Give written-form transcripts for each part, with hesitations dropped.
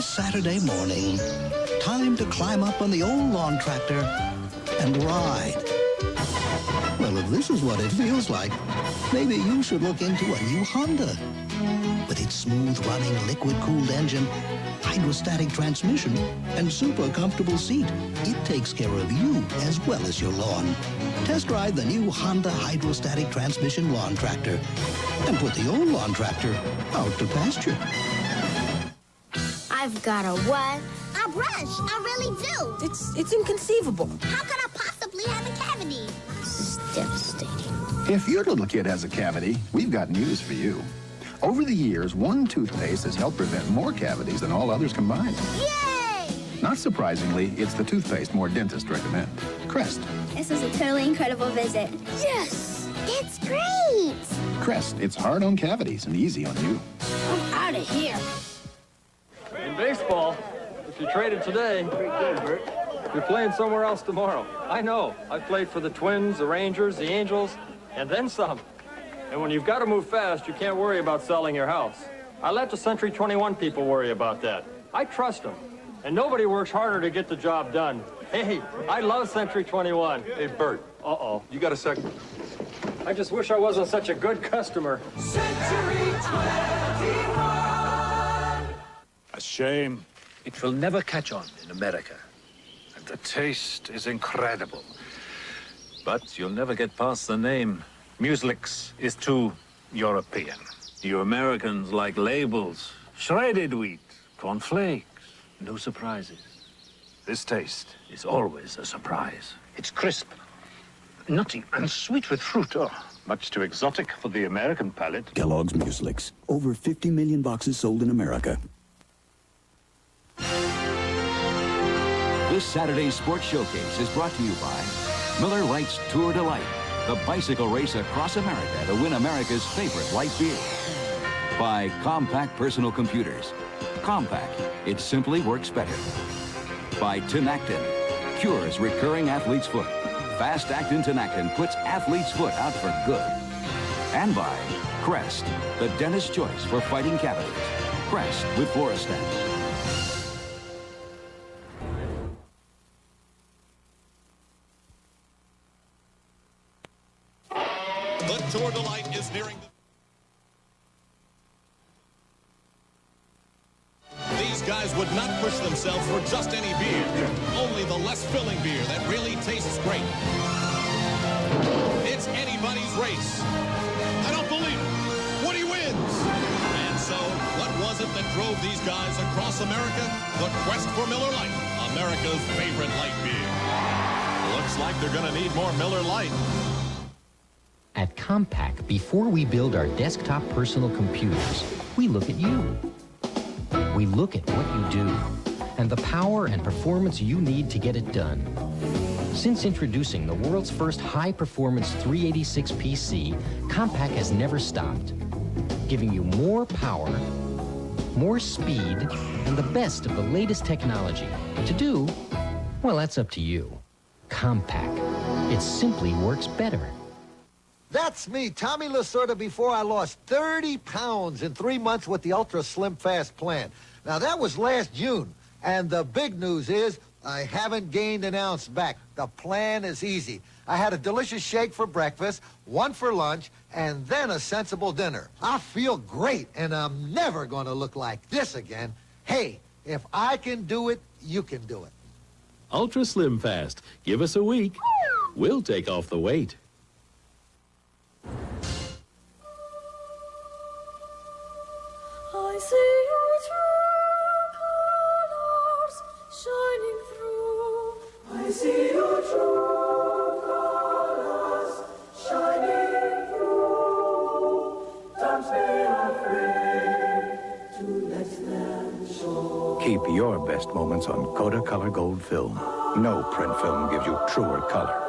glorious Saturday morning. Time to climb up on the old lawn tractor and ride. Well, if this is what it feels like, maybe you should look into a new Honda. With its smooth-running, liquid-cooled engine, hydrostatic transmission, and super comfortable seat, it takes care of you as well as your lawn. Test drive the new Honda hydrostatic transmission lawn tractor and put the old lawn tractor out to pasture. I've got a what? A brush. I really do. It's inconceivable. How could I possibly have a cavity? It's devastating. If your little kid has a cavity, we've got news for you. Over the years, one toothpaste has helped prevent more cavities than all others combined. Yay! Not surprisingly, it's the toothpaste more dentists recommend. Crest. This was a totally incredible visit. Yes! It's great! Crest, it's hard on cavities and easy on you. I'm out of here. In baseball, if you traded today, you're playing somewhere else tomorrow. I know. I've played for the Twins, the Rangers, the Angels, and then some. And when you've got to move fast, you can't worry about selling your house. I let the Century 21 people worry about that. I trust them. And nobody works harder to get the job done. Hey, I love Century 21. Hey, Bert. Uh-oh. You got a second? I just wish I wasn't such a good customer. Century 21. A shame. It will never catch on in America. And the taste is incredible. But you'll never get past the name. Müeslix is too European. You Americans like labels, shredded wheat, cornflakes, no surprises. This taste is always a surprise. It's crisp, nutty, and sweet with fruit. Oh, much too exotic for the American palate. Kellogg's Müeslix. Over 50 million boxes sold in America. This Saturday's Sports Showcase is brought to you by Miller Lite's Tour de Lite, the bicycle race across America to win America's favorite light beer. By Compaq Personal Computers. Compaq, it simply works better. By Tinactin, cures recurring athlete's foot. Fast-acting Tinactin puts athlete's foot out for good. And by Crest, the dentist's choice for fighting cavities. Crest with Fluorostat. The Tour de Lite is nearing These guys would not push themselves for just any beer. Only the less filling beer that really tastes great. It's anybody's race. I don't believe it. Woody wins. And so, what was it that drove these guys across America? The quest for Miller Lite, America's favorite light beer. Looks like they're going to need more Miller Lite. At Compaq, before we build our desktop personal computers, we look at you. We look at what you do and the power and performance you need to get it done. Since introducing the world's first high-performance 386 PC, Compaq has never stopped, giving you more power, more speed, and the best of the latest technology. What to do? Well, that's up to you. Compaq. It simply works better. That's me, Tommy Lasorda, before I lost 30 pounds in 3 months with the Ultra Slim Fast plan. Now, that was last June, and the big news is I haven't gained an ounce back. The plan is easy. I had a delicious shake for breakfast, one for lunch, and then a sensible dinner. I feel great, and I'm never going to look like this again. Hey, if I can do it, you can do it. Ultra Slim Fast. Give us a week. We'll take off the weight. I see your true colors shining through. I see your true colors shining through. Don't be afraid to let them show. Keep your best moments on Kodacolor Gold Film. No print film gives you truer color.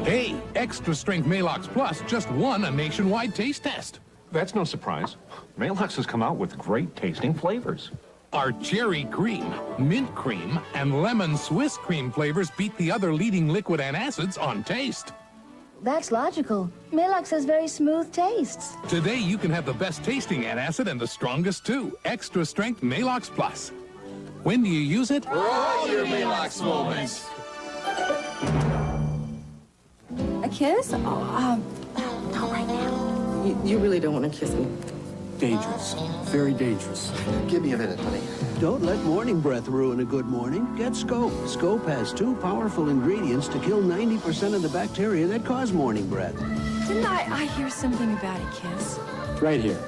Hey, Extra Strength Maalox Plus just won a nationwide taste test. That's no surprise. Maalox has come out with great tasting flavors. Our cherry cream, mint cream, and lemon Swiss cream flavors beat the other leading liquid antacids on taste. That's logical. Maalox has very smooth tastes. Today, you can have the best tasting antacid and the strongest, too. Extra strength Maalox Plus. When do you use it? For all your Maalox moments. A kiss? Oh, not right now. You really don't want to kiss me. Dangerous. Very dangerous. Give me a minute, honey. Don't let morning breath ruin a good morning. Get Scope. Scope has 2 powerful ingredients to kill 90% of the bacteria that cause morning breath. Didn't I hear something about a kiss? Right here.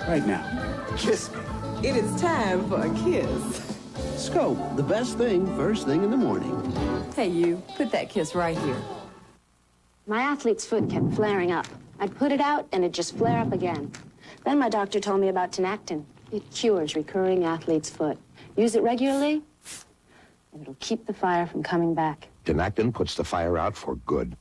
Right now. Kiss me. It is time for a kiss. Scope, the best thing first thing in the morning. Hey, you. Put that kiss right here. My athlete's foot kept flaring up. I'd put it out, and it'd just flare up again. Then my doctor told me about Tinactin. It cures recurring athlete's foot. Use it regularly, and it'll keep the fire from coming back. Tinactin puts the fire out for good.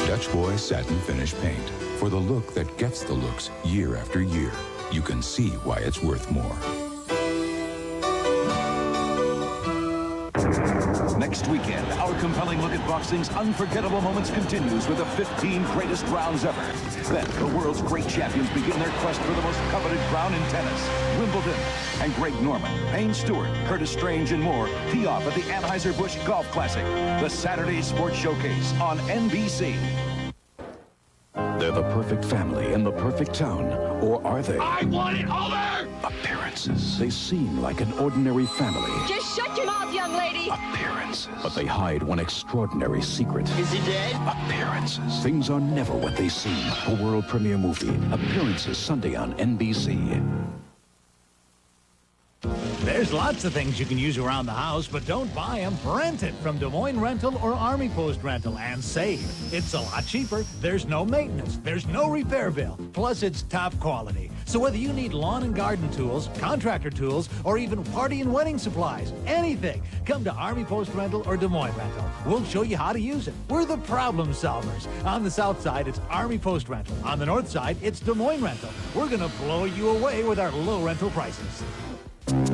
Dutch Boy Satin Finish Paint. For the look that gets the looks year after year. You can see why it's worth more. Next weekend, our compelling look at boxing's unforgettable moments continues with the 15 greatest rounds ever. Then, the world's great champions begin their quest for the most coveted crown in tennis. Wimbledon and Greg Norman, Payne Stewart, Curtis Strange, and more tee off at the Anheuser-Busch Golf Classic, the Saturday Sports Showcase on NBC. They're the perfect family in the perfect town, or are they? I want it over! Appearances. They seem like an ordinary family. Just shut your mouth, young lady. Appearances. But they hide one extraordinary secret. Is he dead? Appearances. Things are never what they seem. A world premiere movie. Appearances, Sunday on NBC. There's lots of things you can use around the house, but don't buy them. Rent it from Des Moines Rental or Army Post Rental and save. It's a lot cheaper. There's no maintenance. There's no repair bill. Plus, it's top quality. So whether you need lawn and garden tools, contractor tools, or even party and wedding supplies, anything, come to Army Post Rental or Des Moines Rental. We'll show you how to use it. We're the problem solvers. On the south side, it's Army Post Rental. On the north side, it's Des Moines Rental. We're going to blow you away with our low rental prices.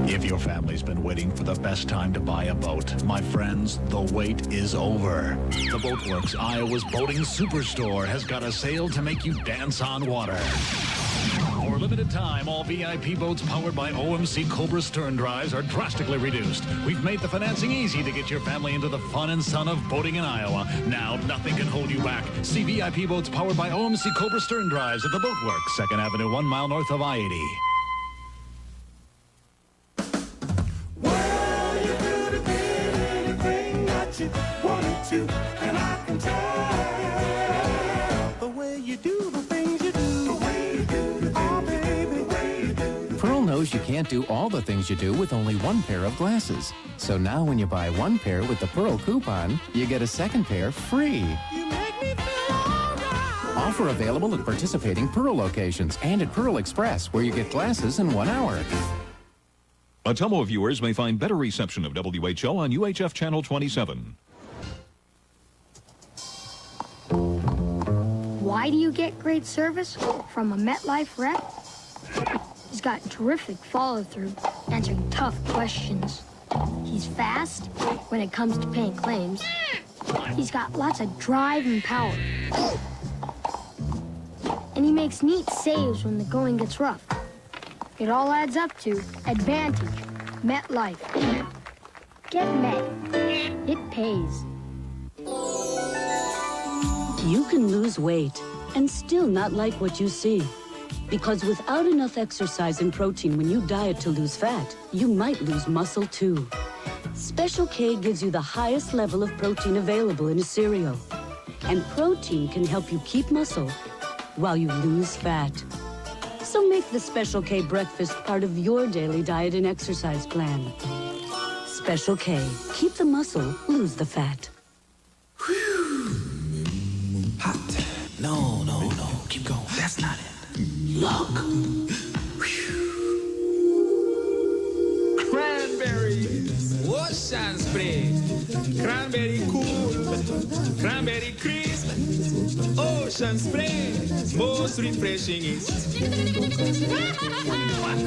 If your family's been waiting for the best time to buy a boat, my friends, the wait is over. The Boatworks, Iowa's boating superstore, has got a sale to make you dance on water. For a limited time, all VIP boats powered by OMC Cobra stern drives are drastically reduced. We've made the financing easy to get your family into the fun and sun of boating in Iowa. Now, nothing can hold you back. See VIP boats powered by OMC Cobra stern drives at the Boatworks, 2nd Avenue, 1 mile north of I-80. And I can tell the way you do the things you do, the way you do the things, baby, the way you do. Pearl knows you can't do all the things you do with only one pair of glasses. So now when you buy one pair with the Pearl coupon, you get a second pair free. You make me feel all right. Offer available at participating Pearl locations and at Pearl Express, where you get glasses in 1 hour. Atomo viewers may find better reception of WHO on UHF Channel 27. Why do you get great service from a MetLife rep? He's got terrific follow-through, answering tough questions. He's fast when it comes to paying claims. He's got lots of drive and power. And he makes neat saves when the going gets rough. It all adds up to Advantage, MetLife. Get Met. It pays. You can lose weight and still not like what you see. Because without enough exercise and protein when you diet to lose fat, you might lose muscle too. Special K gives you the highest level of protein available in a cereal. And protein can help you keep muscle while you lose fat. So make the Special K breakfast part of your daily diet and exercise plan. Special K. Keep the muscle, lose the fat. Hot. No. Keep going. That's not it. Look. Cranberry. Ocean spray. Cranberry cool. Cranberry crisp. Ocean spray. Most refreshing is. I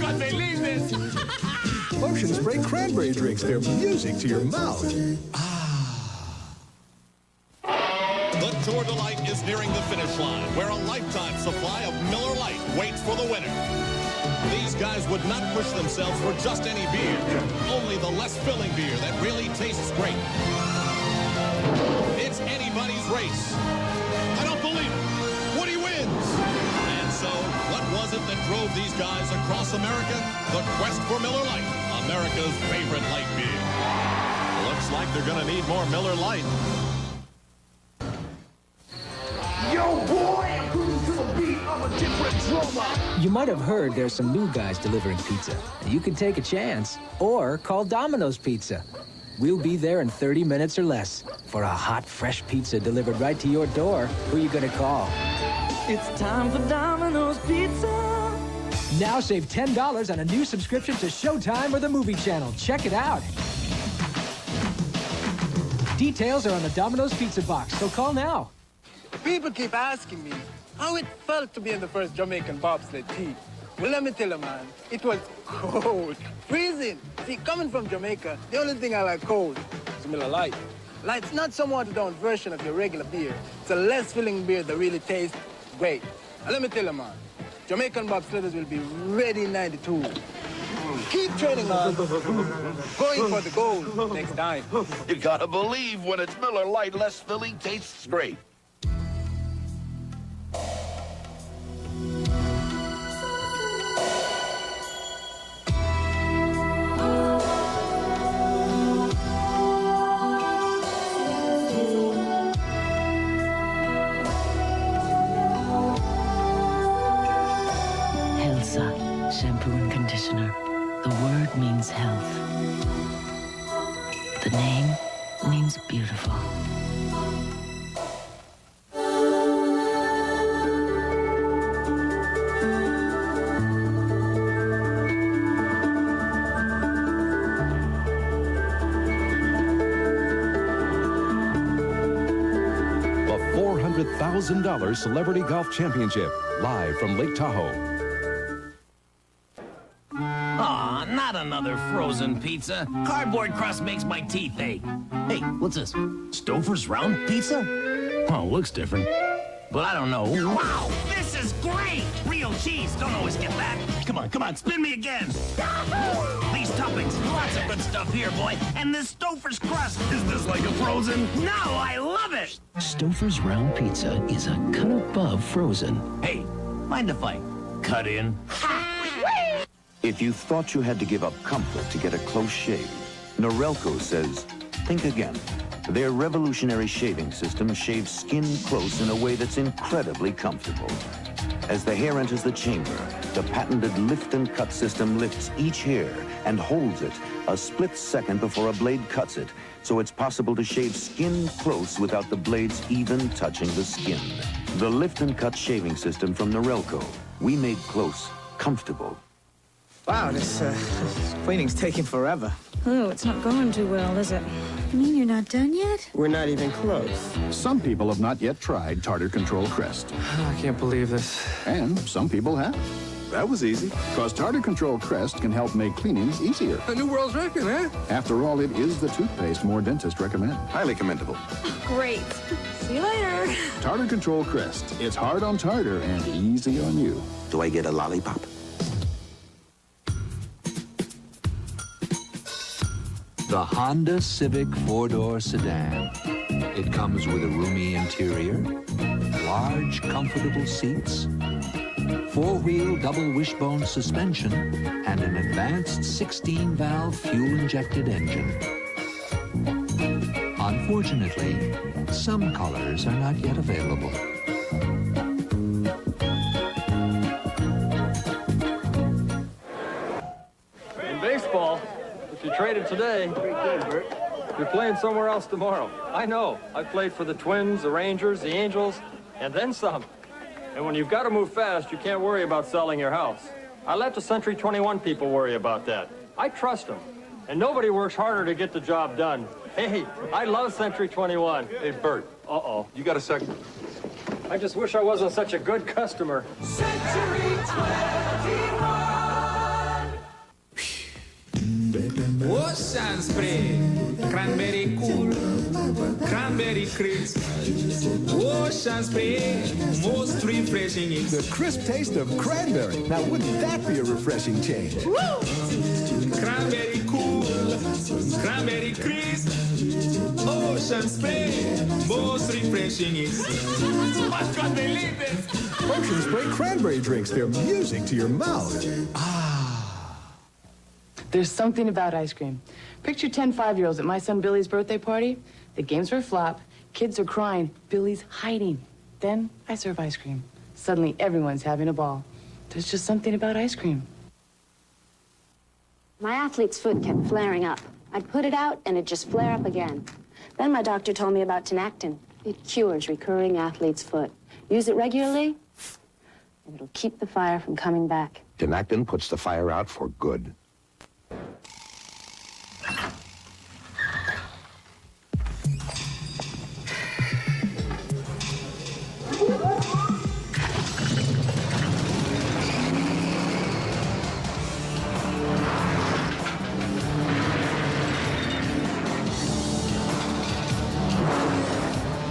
can't believe this. Ocean Spray cranberry drinks. They're music to your mouth. Ah. Tour de Lite is nearing the finish line, where a lifetime supply of Miller Lite waits for the winner. These guys would not push themselves for just any beer, only the less filling beer that really tastes great. It's anybody's race. I don't believe it. Woody wins. And so, what was it that drove these guys across America? The quest for Miller Lite, America's favorite light beer. Looks like they're going to need more Miller Lite. Yo, boy, I'm cruising to the beat. I'm a different drummer. You might have heard there's some new guys delivering pizza. You can take a chance or call Domino's Pizza. We'll be there in 30 minutes or less for a hot, fresh pizza delivered right to your door. Who you gonna call? It's time for Domino's Pizza. Now save $10 on a new subscription to Showtime or the Movie Channel. Check it out. Details are on the Domino's Pizza box, so call now. People keep asking me how it felt to be in the first Jamaican bobsled team. Well, let me tell you, man, it was cold, freezing. See, coming from Jamaica, the only thing I like cold is Miller Lite. Lite's not some watered-down version of your regular beer. It's a less filling beer that really tastes great. And let me tell you, man, Jamaican bobsledders will be ready in 92. Keep training on. Going for the gold next time. You gotta believe when it's Miller Lite, less filling tastes great. Shampoo and conditioner. The word means health. The name means beautiful. The $400,000 Celebrity Golf Championship, live from Lake Tahoe. Aw, not another frozen pizza. Cardboard crust makes my teeth ache. Hey, what's this? Stouffer's round pizza? Oh, looks different. But I don't know. Wow, this is great! Real cheese, don't always get that. Come on, spin me again. These toppings, lots of good stuff here, boy. And this Stouffer's crust. Is this like a frozen? No, I love it! Stouffer's round pizza is a cut above frozen. Hey, mind if I cut in? If you thought you had to give up comfort to get a close shave, Norelco says, think again. Their revolutionary shaving system shaves skin close in a way that's incredibly comfortable. As the hair enters the chamber, the patented lift and cut system lifts each hair and holds it a split second before a blade cuts it, so it's possible to shave skin close without the blades even touching the skin. The lift and cut shaving system from Norelco. We made close comfortable. Wow, this cleaning's taking forever. Oh, it's not going too well, is it? You mean you're not done yet? We're not even close. Some people have not yet tried Tartar Control Crest. I can't believe this. And some people have. That was easy, because Tartar Control Crest can help make cleanings easier. A new world's record, eh? After all, it is the toothpaste more dentists recommend. Highly commendable. Great. See you later. Tartar Control Crest. It's hard on tartar and easy on you. Do I get a lollipop? The Honda Civic four-door sedan. It comes with a roomy interior, large, comfortable seats, four-wheel double wishbone suspension, and an advanced 16-valve fuel-injected engine. Unfortunately, some colors are not yet available. In baseball, if you traded today, you're playing somewhere else tomorrow. I know. I played for the Twins, the Rangers, the Angels, and then some. And when you've got to move fast, you can't worry about selling your house. I let the Century 21 people worry about that. I trust them. And nobody works harder to get the job done. Hey, I love Century 21. Hey, Bert. Uh-oh. You got a second? I just wish I wasn't such a good customer. Century 21. Ocean spray, cranberry cool, cranberry crisp. Ocean spray, most refreshing is the crisp taste of cranberry. Now, wouldn't that be a refreshing change? Woo! Cranberry cool, cranberry crisp. Ocean spray, most refreshing is. I can't believe it. Ocean Spray cranberry drinks. They're music to your mouth. There's something about ice cream. Picture 10 5-year-olds at my son Billy's birthday party. The games are a flop. Kids are crying. Billy's hiding. Then I serve ice cream. Suddenly, everyone's having a ball. There's just something about ice cream. My athlete's foot kept flaring up. I'd put it out, and it'd just flare up again. Then my doctor told me about Tinactin. It cures recurring athlete's foot. Use it regularly, and it'll keep the fire from coming back. Tinactin puts the fire out for good.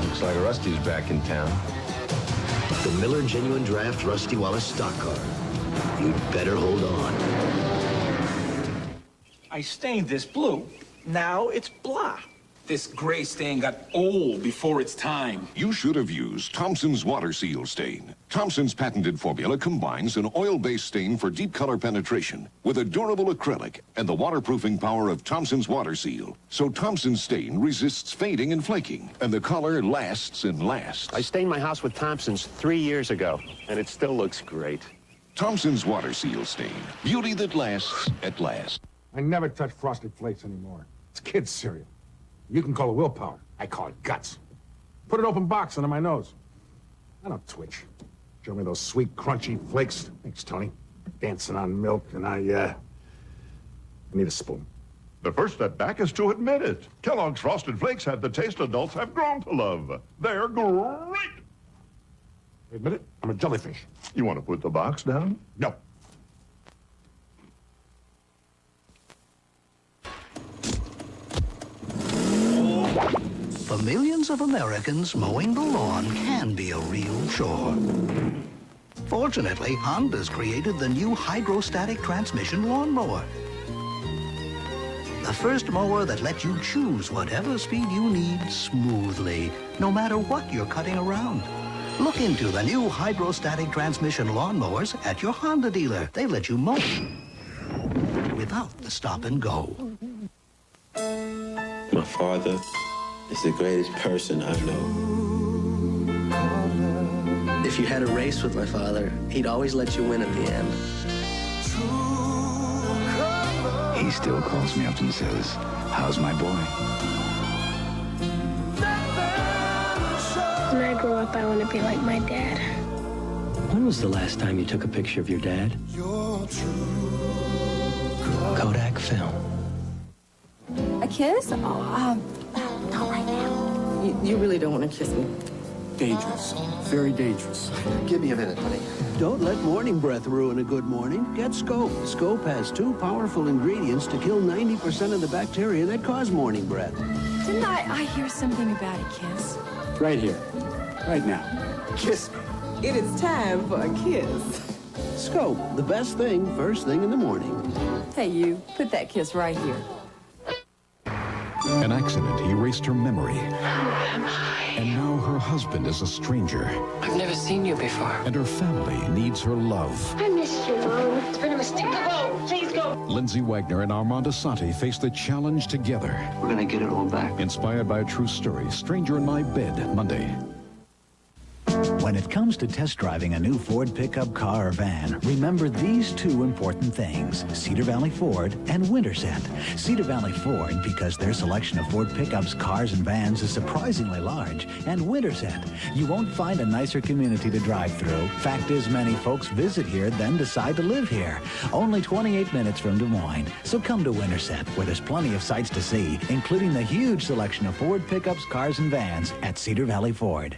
Looks like Rusty's back in town. The Miller Genuine Draft Rusty Wallace stock car. You'd better hold on. I stained this blue. Now it's blah. This gray stain got old before its time. You should have used Thompson's Water Seal Stain. Thompson's patented formula combines an oil-based stain for deep color penetration with a durable acrylic and the waterproofing power of Thompson's Water Seal. So Thompson's stain resists fading and flaking, and the color lasts and lasts. I stained my house with Thompson's 3 years ago, and it still looks great. Thompson's Water Seal Stain. Beauty that lasts at last. I never touch Frosted Flakes anymore. It's kids' cereal. You can call it willpower. I call it guts. Put an open box under my nose. I don't twitch. Show me those sweet, crunchy flakes. Thanks, Tony. Dancing on milk, and I need a spoon. The first step back is to admit it. Kellogg's Frosted Flakes have the taste adults have grown to love. They're great. Admit it? I'm a jellyfish. You want to put the box down? No. For millions of Americans, mowing the lawn can be a real chore. Fortunately, Honda's created the new hydrostatic transmission lawnmower. The first mower that lets you choose whatever speed you need smoothly, no matter what you're cutting around. Look into the new hydrostatic transmission lawnmowers at your Honda dealer. They let you mow without the stop and go. My father is the greatest person I know. If you had a race with my father, he'd always let you win at the end. He still calls me up and says, "How's my boy?" When I grow up, I want to be like my dad. When was the last time you took a picture of your dad? Kodak film. A kiss? Oh, not right now. You really don't want to kiss me. Dangerous. Very dangerous. Give me a minute, honey. Don't let morning breath ruin a good morning. Get Scope. Scope has 2 powerful ingredients to kill 90% of the bacteria that cause morning breath. Didn't I hear something about a kiss? Right here. Right now. Kiss me. It is time for a kiss. Scope, the best thing first thing in the morning. Hey, you. Put that kiss right here. An accident erased her memory. And now her husband is a stranger. I've never seen you before. And her family needs her love. I missed you, Mom. It's been a mistake. Go! Please go! Lindsay Wagner and Armand Assante face the challenge together. We're gonna get it all back. Inspired by a true story, Stranger in My Bed, Monday. When it comes to test driving a new Ford pickup car or van, remember these 2 important things: Cedar Valley Ford and Winterset. Cedar Valley Ford, because their selection of Ford pickups, cars, and vans is surprisingly large. And Winterset, you won't find a nicer community to drive through. Fact is, many folks visit here, then decide to live here. Only 28 minutes from Des Moines. So come to Winterset, where there's plenty of sights to see, including the huge selection of Ford pickups, cars, and vans at Cedar Valley Ford.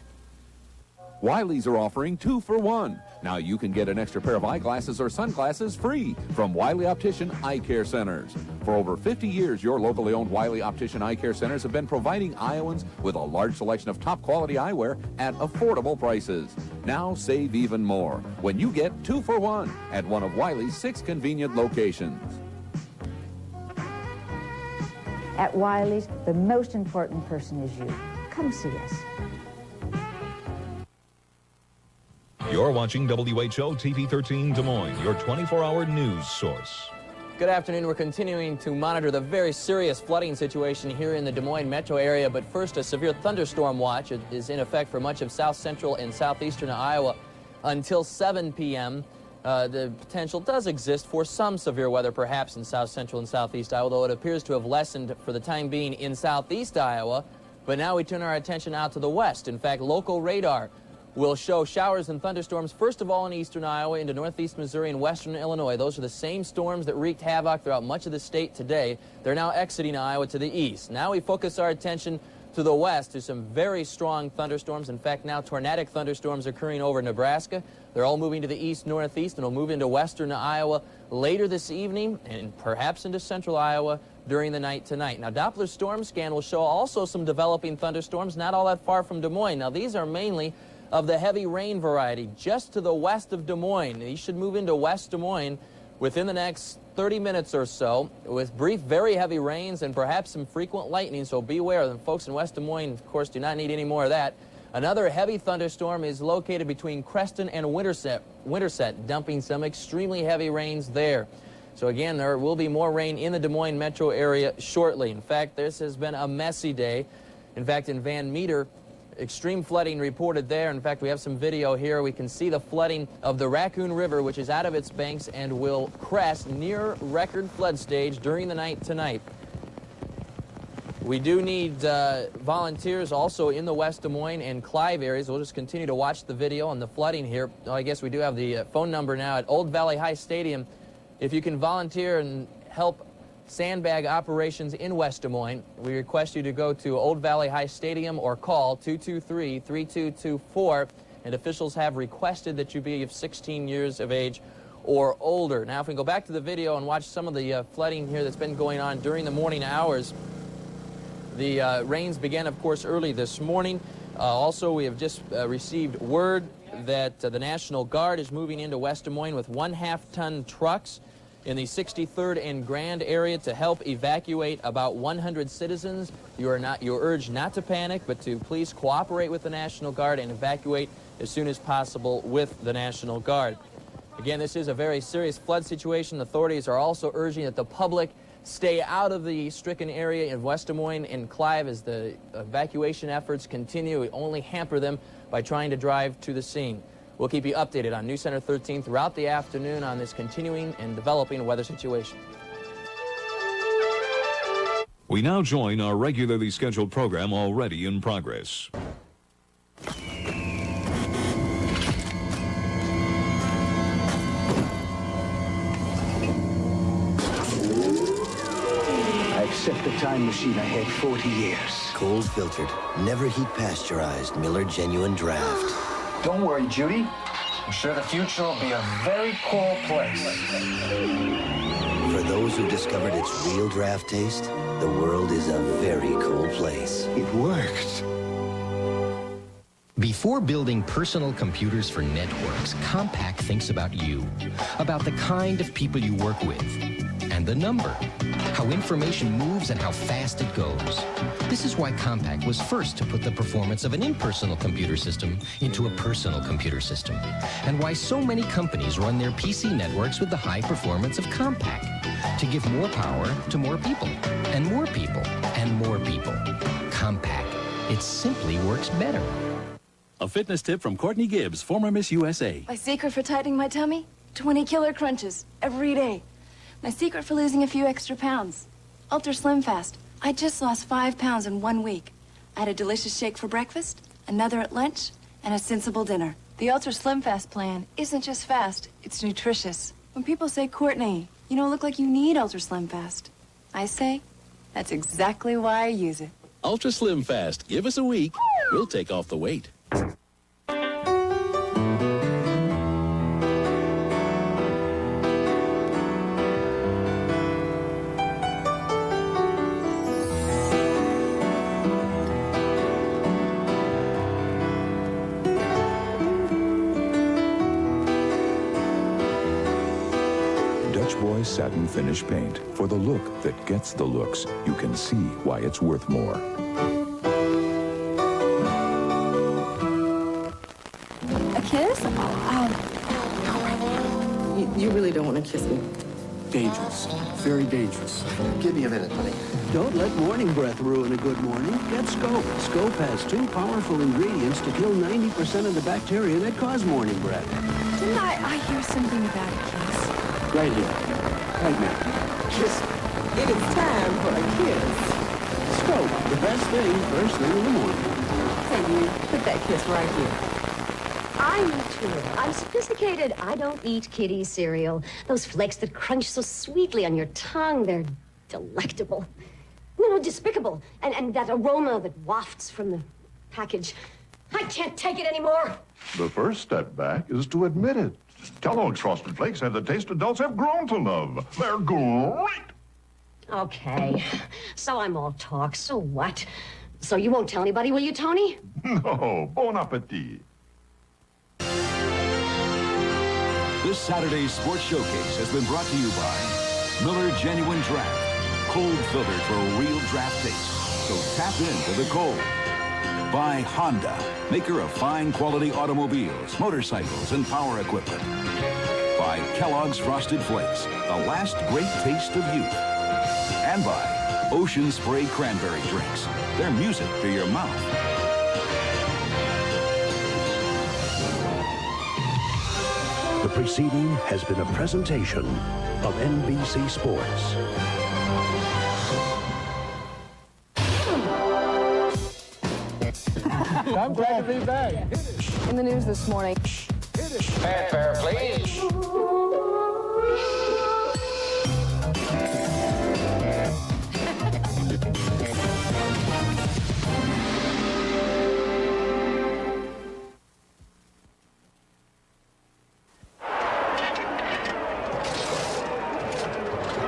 Wiley's are offering 2 for 1. Now you can get an extra pair of eyeglasses or sunglasses free from Wiley Optician Eye Care Centers. For over 50 years, your locally owned Wiley Optician Eye Care Centers have been providing Iowans with a large selection of top quality eyewear at affordable prices. Now save even more when you get 2 for 1 at one of Wiley's 6 convenient locations. At Wiley's, the most important person is you. Come see us. You're watching WHO TV 13 Des Moines, your 24-hour news source. Good afternoon. We're continuing to monitor the very serious flooding situation here in the Des Moines metro area. But first, a severe thunderstorm watch is in effect for much of south central and southeastern Iowa until 7 p.m. The potential does exist for some severe weather, perhaps in south central and southeast Iowa, although it appears to have lessened for the time being in southeast Iowa. But now we turn our attention out to the west. In fact, local radar will show showers and thunderstorms, first of all in eastern Iowa, into northeast Missouri and western Illinois. Those are the same storms that wreaked havoc throughout much of the state today. They're now exiting Iowa to the east. Now we focus our attention to the west to some very strong thunderstorms. In fact, now tornadic thunderstorms occurring over Nebraska. They're all moving to the east-northeast and will move into western Iowa later this evening and perhaps into central Iowa during the night tonight. Now, Doppler storm scan will show also some developing thunderstorms not all that far from Des Moines. Now, these are mainly of the heavy rain variety just to the west of Des Moines. These should move into West Des Moines within the next 30 minutes or so with brief, very heavy rains and perhaps some frequent lightning, so beware. The folks in West Des Moines, of course, do not need any more of that. Another heavy thunderstorm is located between Crest and Winterset, dumping some extremely heavy rains there. So again, there will be more rain in the Des Moines metro area shortly. In fact, this has been a messy day. In fact, in Van Meter, extreme flooding reported there. In fact, we have some video here. We can see the flooding of the Raccoon River, which is out of its banks and will crest near record flood stage during the night tonight. We do need volunteers also in the West Des Moines and Clive areas. We'll just continue to watch the video on the flooding here. Oh, I guess we do have the phone number now at Old Valley High Stadium. If you can volunteer and help sandbag operations in West Des Moines, we request you to go to Old Valley High Stadium or call 223-3224, and officials have requested that you be of 16 years of age or older. Now, if we go back to the video and watch some of the flooding here that's been going on during the morning hours, the rains began, of course, early this morning. Also, we have just received word that the National Guard is moving into West Des Moines with 1/2-ton trucks in the 63rd and Grand area to help evacuate about 100 citizens. You're urged not to panic, but to please cooperate with the National Guard and evacuate as soon as possible with the National Guard. Again, this is a very serious flood situation. Authorities are also urging that the public stay out of the stricken area in West Des Moines and Clive as the evacuation efforts continue. We only hamper them by trying to drive to the scene. We'll keep you updated on News Center 13 throughout the afternoon on this continuing and developing weather situation. We now join our regularly scheduled program already in progress. I accept the time machine ahead 40 years. Cold filtered, never heat pasteurized Miller Genuine Draft. Don't worry, Judy. I'm sure the future will be a very cool place. For those who discovered its real draft taste, the world is a very cool place. It worked. Before building personal computers for networks, Compaq thinks about you, about the kind of people you work with, and the number, how information moves and how fast it goes. This is why Compaq was first to put the performance of an impersonal computer system into a personal computer system, and why so many companies run their PC networks with the high performance of Compaq, to give more power to more people, and more people, and more people. Compaq. It simply works better. A fitness tip from Courtney Gibbs, former Miss USA. My secret for tightening my tummy? 20 killer crunches every day. My secret for losing a few extra pounds? Ultra Slim Fast. I just lost 5 pounds in 1 week. I had a delicious shake for breakfast, another at lunch, and a sensible dinner. The Ultra Slim Fast plan isn't just fast, it's nutritious. When people say, Courtney, you don't look like you need Ultra Slim Fast, I say, that's exactly why I use it. Ultra Slim Fast. Give us a week. We'll take off the weight. satin finish paint. For the look that gets the looks, you can see why it's worth more. A kiss? You really don't want to kiss me. Dangerous. Very dangerous. Give me a minute, honey. Don't let morning breath ruin a good morning. Get Scope. Scope has 2 powerful ingredients to kill 90% of the bacteria that cause morning breath. Didn't I hear something about a kiss? Right here. Right now. Kiss. It is time for a kiss. Scope, the best thing first thing in the morning. Hey, you, put that kiss right here. I'm mature. I'm sophisticated. I don't eat kiddie cereal. Those flakes that crunch so sweetly on your tongue, they're delectable. No, despicable. And that aroma that wafts from the package. I can't take it anymore. The first step back is to admit it. Kellogg's Frosted Flakes have the taste adults have grown to love. They're great. Okay. So I'm all talk. So what? So you won't tell anybody, will you, Tony? No. Bon appetit. This Saturday's Sports Showcase has been brought to you by Miller Genuine Draft. Cold filtered for a real draft taste. So tap into the cold. By Honda, maker of fine quality automobiles, motorcycles, and power equipment. By Kellogg's Frosted Flakes, the last great taste of youth. And by Ocean Spray Cranberry Drinks. They're music to your mouth. The preceding has been a presentation of NBC Sports. I'm glad to be back. In the news this morning. Fanfare, please.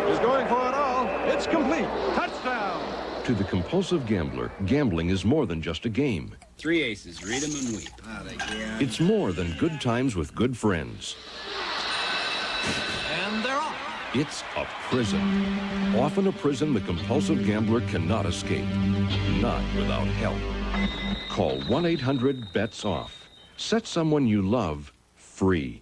He's going for it all. It's complete. Touchdown. To the compulsive gambler, gambling is more than just a game. 3 aces, read 'em and weep. It's more than good times with good friends. And they're off. It's a prison. Often a prison the compulsive gambler cannot escape. Not without help. Call 1-800-BETS-OFF. Set someone you love free.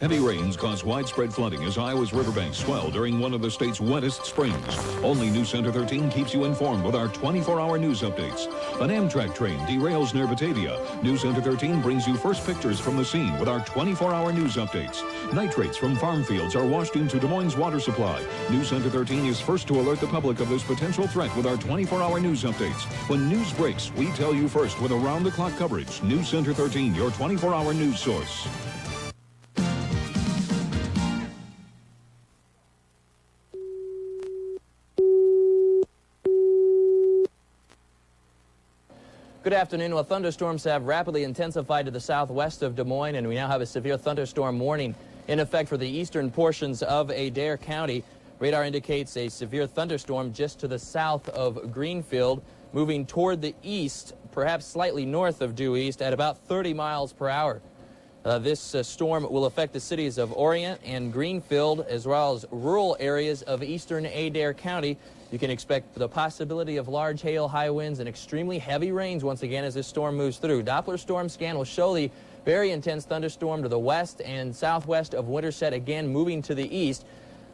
Heavy rains cause widespread flooding as Iowa's riverbanks swell during one of the state's wettest springs. Only News Center 13 keeps you informed with our 24-hour news updates. An Amtrak train derails near Batavia. News Center 13 brings you first pictures from the scene with our 24-hour news updates. Nitrates from farm fields are washed into Des Moines' water supply. News Center 13 is first to alert the public of this potential threat with our 24-hour news updates. When news breaks, we tell you first with around-the-clock coverage. News Center 13, your 24-hour news source. Good afternoon. Well, thunderstorms have rapidly intensified to the southwest of Des Moines, and we now have a severe thunderstorm warning in effect for the eastern portions of Adair County. Radar indicates a severe thunderstorm just to the south of Greenfield, moving toward the east, perhaps slightly north of due east at about 30 miles per hour. This storm will affect the cities of Orient and Greenfield, as well as rural areas of eastern Adair County. You can expect the possibility of large hail, high winds, and extremely heavy rains once again as this storm moves through. Doppler storm scan will show the very intense thunderstorm to the west and southwest of Winterset, again moving to the east.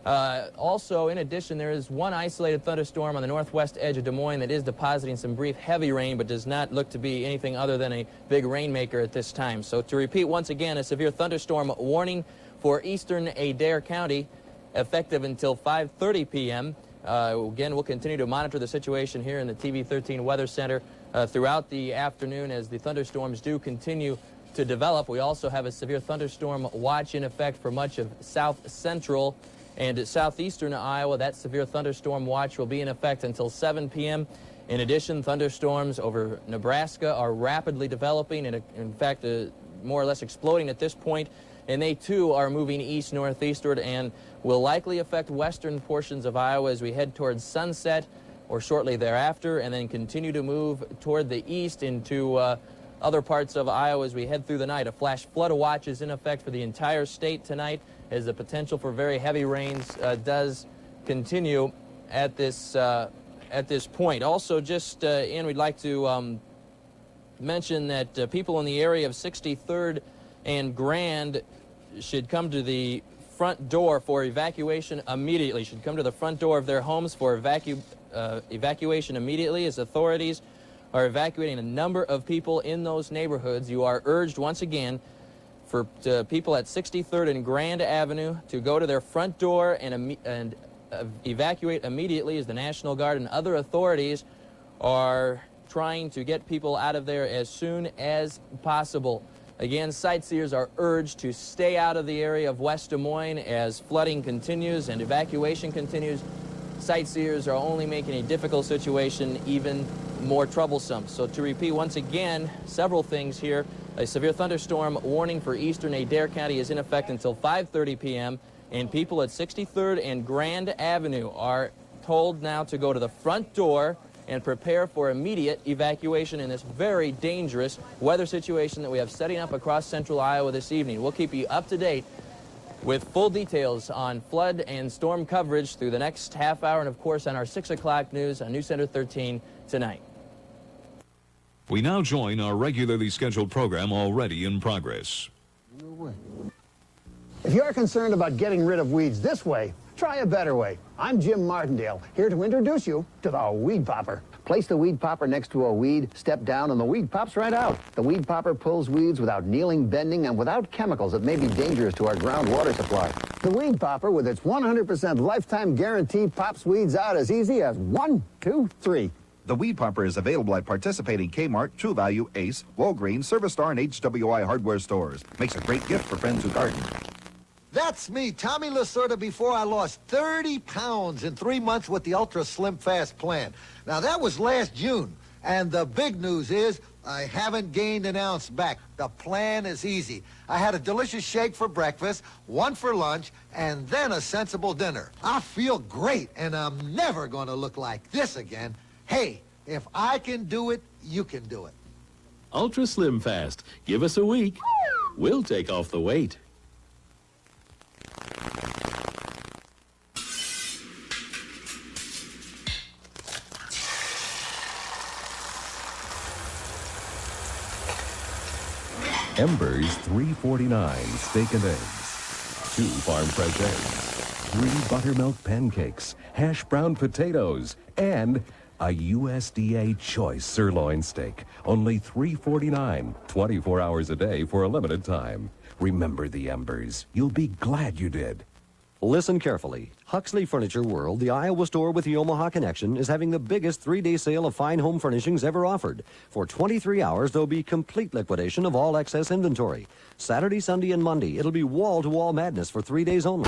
Also, in addition, there is one isolated thunderstorm on the northwest edge of Des Moines that is depositing some brief heavy rain, but does not look to be anything other than a big rainmaker at this time. So to repeat once again, a severe thunderstorm warning for eastern Adair County, effective until 5:30 p.m. Again, we'll continue to monitor the situation here in the TV 13 Weather Center throughout the afternoon as the thunderstorms do continue to develop. We also have a severe thunderstorm watch in effect for much of south central and southeastern Iowa. That severe thunderstorm watch will be in effect until 7 p.m. In addition, thunderstorms over Nebraska are rapidly developing and, in fact, more or less exploding at this point. And they, too, are moving east-northeastward and will likely affect western portions of Iowa as we head towards sunset or shortly thereafter, and then continue to move toward the east into other parts of Iowa as we head through the night. A flash flood watch is in effect for the entire state tonight, as the potential for very heavy rains does continue at this point. Also, just in, we'd like to mention that people in the area of 63rd and Grand should come to the front door for evacuation immediately. Should come to the front door of their homes for evacuation immediately, as authorities are evacuating a number of people in those neighborhoods. You are urged once again for people at 63rd and Grand Avenue to go to their front door and evacuate immediately, as the National Guard and other authorities are trying to get people out of there as soon as possible. Again, sightseers are urged to stay out of the area of West Des Moines as flooding continues and evacuation continues. Sightseers are only making a difficult situation even more troublesome. So to repeat once again, several things here. A severe thunderstorm warning for eastern Adair County is in effect until 5:30 p.m. and people at 63rd and Grand Avenue are told now to go to the front door and prepare for immediate evacuation in this very dangerous weather situation that we have setting up across central Iowa this evening. We'll keep you up to date with full details on flood and storm coverage through the next half hour, and of course on our 6 o'clock news on News Center 13 tonight. We now join our regularly scheduled program already in progress. If you're concerned about getting rid of weeds this way, try a better way. I'm Jim Martindale, here to introduce you to the Weed Popper. Place the Weed Popper next to a weed, step down, and the weed pops right out. The Weed Popper pulls weeds without kneeling, bending, and without chemicals that may be dangerous to our groundwater supply. The Weed Popper, with its 100% lifetime guarantee, pops weeds out as easy as 1, 2, 3. The Weed Popper is available at participating Kmart, True Value, Ace, Walgreens, Service Star, and HWI hardware stores. Makes a great gift for friends who garden. That's me, Tommy Lasorda, before I lost 30 pounds in 3 months with the Ultra Slim Fast plan. Now, that was last June, and the big news is I haven't gained an ounce back. The plan is easy. I had a delicious shake for breakfast, one for lunch, and then a sensible dinner. I feel great, and I'm never going to look like this again. Hey, if I can do it, you can do it. Ultra Slim Fast. Give us a week. We'll take off the weight. Embers $3.49 steak and eggs, 2 farm fresh eggs, 3 buttermilk pancakes, hash brown potatoes, and a USDA choice sirloin steak. Only $3.49, 24 hours a day for a limited time. Remember the Embers. You'll be glad you did. Listen carefully. Huxley Furniture World, the Iowa store with the Omaha connection, is having the biggest 3-day sale of fine home furnishings ever offered. For 23 hours, there'll be complete liquidation of all excess inventory. Saturday, Sunday, and Monday, it'll be wall-to-wall madness for 3 days only.